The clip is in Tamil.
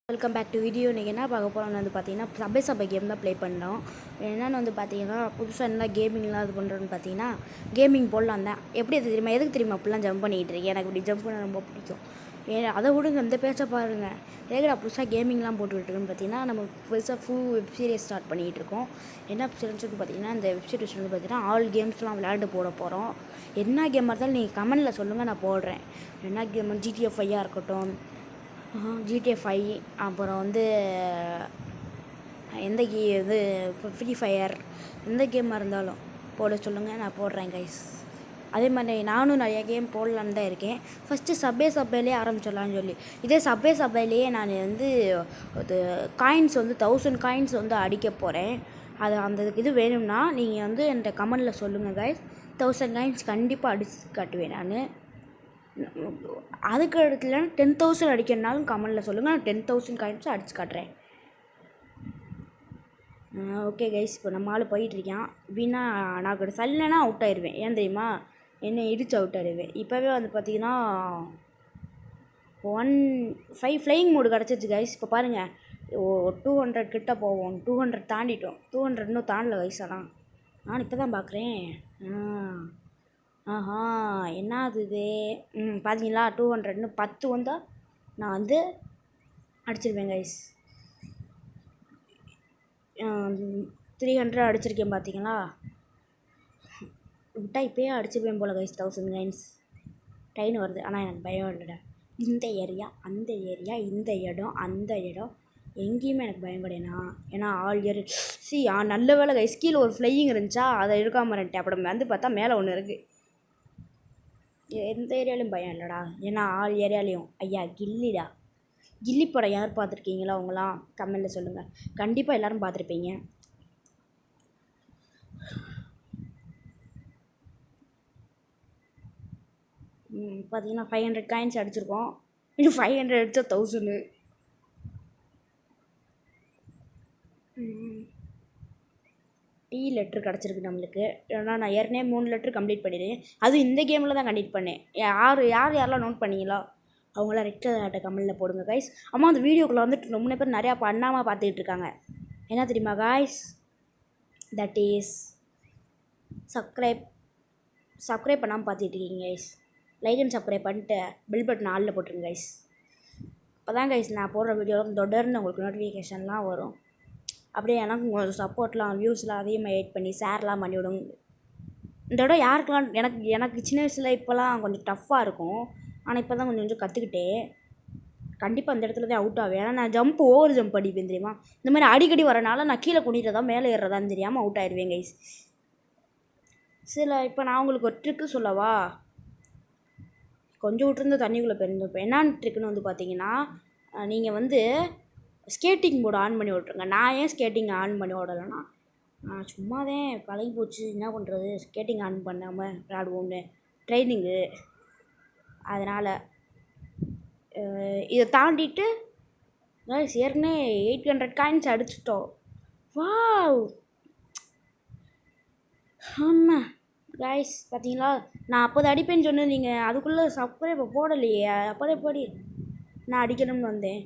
Welcome back to video. இன்றைக்கி என்ன பார்க்க போகிறோம்னு வந்து பார்த்தீங்கன்னா சபை கேம் தான் ப்ளே பண்ணோம். என்னென்னு வந்து பார்த்தீங்கன்னா புதுசாக என்ன கேமிங்லாம் இது பண்ணுறோன்னு பார்த்தீங்கன்னா கேமிங் போடலாம் தான். எப்படி அது தெரியுமா, எதுக்கு தெரியுமா அப்படிலாம் ஜம்ப் பண்ணிகிட்டு இருக்கேன். எனக்கு இப்படி ஜம்ப் பண்ண ரொம்ப பிடிக்கும். அதை விடுங்க, இந்த பேச்சை பாருங்கள். ஏகடா புதுசாக கேமிங்லாம் போட்டுக்கிட்டுருக்குன்னு பார்த்தீங்கன்னா நம்ம புதுசாக வெப் சீரிஸ் ஸ்டார்ட் பண்ணிகிட்டு இருக்கோம். என்ன சீரிஸ்னு பார்த்தீங்கன்னா இந்த வெப் சீரிஸ் வந்து பார்த்தீங்கன்னா ஆல் கேம்ஸ்லாம் விளையாண்டு போட போகிறோம். என்ன கேமாக இருந்தாலும் நீங்கள் கமெண்டில் சொல்லுங்கள், நான் போடுறேன். என்ன கேம், GTA 5 இருக்கட்டும், GTA 5, அப்புறம் வந்து எந்த இது ஃப்ரீ ஃபயர், எந்த கேமாக இருந்தாலும் போட சொல்லுங்கள், நான் போடுறேன் கைஸ். அதே மாதிரி நானும் நிறையா கேம் போடலான்னு தான் இருக்கேன். ஃபஸ்ட்டு சப்பேலே ஆரம்பிச்சிடலான்னு சொல்லி, இதே சப்பேலேயே நான் வந்து காயின்ஸ் வந்து 1000 காயின்ஸ் வந்து அடிக்க போகிறேன். அது அந்த இது வேணும்னா நீங்கள் வந்து என்கிட்ட கமெண்டில் சொல்லுங்கள் கைஸ். 1000 காயின்ஸ் கண்டிப்பாக அடிச்சு காட்டுவேன் நான். அதுக்கு இடத்துல 10,000 அடிக்கிறனாலும் கமெண்டில் சொல்லுங்கள், நான் 10,000 காயின்ஸும் அடிச்சு காட்டுறேன். ஓகே கைஸ், இப்போ நம்ம ஆள் போயிட்டுருக்கான். வீணா நான் கூட சல்லைனா அவுட் ஆயிடுவேன். ஏன் தெரியுமா, என்னை இடிச்சு அவுட் ஆயிடுவேன். இப்போவே வந்து பார்த்தீங்கன்னா 1-5 ஃப்ளையிங் மோடு கிடச்சிருச்சு கைஸ். இப்போ பாருங்கள், 200 கிட்ட போவோம். 200 தாண்டிட்டோம். 200 இன்னும் தாண்டல கைஸ். ஆனால் நான் இப்போ தான் பார்க்குறேன். ஆஹா, என்னது இது? பார்த்தீங்களா, 200 10 வந்தால் நான் வந்து அடிச்சிருவேன் கைஸ். 300 அடிச்சிருக்கேன் பார்த்தீங்களா. விட்டா இப்போயே அடிச்சிருவேன் போல் கைஸ். 1000 காயின்ஸ் ட்ரெயின் வருது. ஆனால் எனக்கு பயம் இல்லைடா. இந்த ஏரியா, அந்த ஏரியா, இந்த இடம், அந்த இடம், எங்கேயுமே எனக்கு பயம் கிடையாதுண்ணா. ஏன்னா ஆல் நல்ல வேலை கைஸ். கீழே ஒரு ஃப்ளையிங் இருந்துச்சா, அதை எடுக்காமல் இருந்துட்டேன். அப்புறம் வந்து பார்த்தா மேலே ஒன்று இருக்குது. எந்த ஏரியாலையும் பயம் இல்லைடா, ஏன்னா ஆல் ஏரியாலையும் ஐயா கில்லிடா. கில்லி படம் யார் பார்த்துருக்கீங்களா? அவங்களாம் கமெண்டில் சொல்லுங்கள். கண்டிப்பாக எல்லோரும் பார்த்துருப்பீங்க. பார்த்தீங்கன்னா 500 காயின்ஸ் அடிச்சிருக்கோம். இன்னும் 500 அடித்தா 1000. லெட்ரு கிடச்சிருக்கு நம்மளுக்கு. ஏன்னா நான் ஏற்கனவே 3 லெட்ரு கம்ப்ளீட் பண்ணிடுறேன். அதுவும் இந்த கேமில் தான் கம்ப்ளீட் பண்ணேன். யாரெல்லாம் நோட் பண்ணீங்களோ அவங்களாம் ரெட் கலர் கமெண்டில் போடுங்க கைஸ். அம்மா அந்த வீடியோக்குள்ளே வந்துட்டு ரொம்ப பேர் நிறையா பண்ணாமல் பார்த்துக்கிட்டு இருக்காங்க. என்ன தெரியுமா கைஸ், தட் இஸ் சப்ஸ்கிரைப் பண்ணாமல் பார்த்துட்டு இருக்கீங்க கைஸ். லைக் அண்ட் சப்ஸ்கிரைப் பண்ணிட்டு பெல் பட்டன் ஆளில் போட்டுருங்க கைஸ். அப்போ தான் கைஸ் நான் போடுற வீடியோவில் தொடர்ந்து உங்களுக்கு நோட்டிஃபிகேஷன்லாம் வரும். அப்படியே எனக்கு உங்களோட சப்போர்ட்லாம், வியூஸ்லாம் அதிகமாக எட் பண்ணி ஷேர்லாம் பண்ணிவிடுங்க. இந்த இடம் யாருக்கெல்லாம் எனக்கு சின்ன வயசில் இப்போலாம் கொஞ்சம் டஃப்பாக இருக்கும். ஆனால் இப்போ தான் கொஞ்சம் கற்றுக்கிட்டேன். கண்டிப்பாக அந்த இடத்துல தான் அவுட் ஆவேன். ஏன்னா நான் ஓவர் ஜம்ப் அடிப்பேன் தெரியுமா. இந்த மாதிரி அடிக்கடி வரனால நான் கீழே குனிறதா மேலே ஏறுறதான்னு தெரியாமல் அவுட் ஆயிடுவேன் கைஸ். இப்போ நான் உங்களுக்கு ஒரு ட்ரிக்கு சொல்லவா. கொஞ்சம் விட்டுருந்து தண்ணிக்குள்ளே போயிருந்தோம். என்னான்னு ட்ரிக்குன்னு வந்து பார்த்தீங்கன்னா, நீங்கள் வந்து ஸ்கேட்டிங் போர்டு ஆன் பண்ணி விட்ருங்க. நான் ஏன் ஸ்கேட்டிங் ஆன் பண்ணி விடலைன்னா, சும்மாதான் பழகி போச்சு, என்ன பண்ணுறது, ஸ்கேட்டிங் ஆன் பண்ணாமல் விளாடுவோம்னு ட்ரைனிங்கு. அதனால் இதை தாண்டிட்டு ஏற்கனவே 800 காயின்ஸ் அடிச்சிட்டோம். வாவ், ஆமாம் காய்ஸ், பார்த்தீங்களா நான் அப்போது அடிப்பேன்னு சொன்னேன். நீங்கள் அதுக்குள்ளே சப்ஸ்கிரைப் போடலையே. அப்படியே நான் அடிக்கணும்னு வந்தேன்.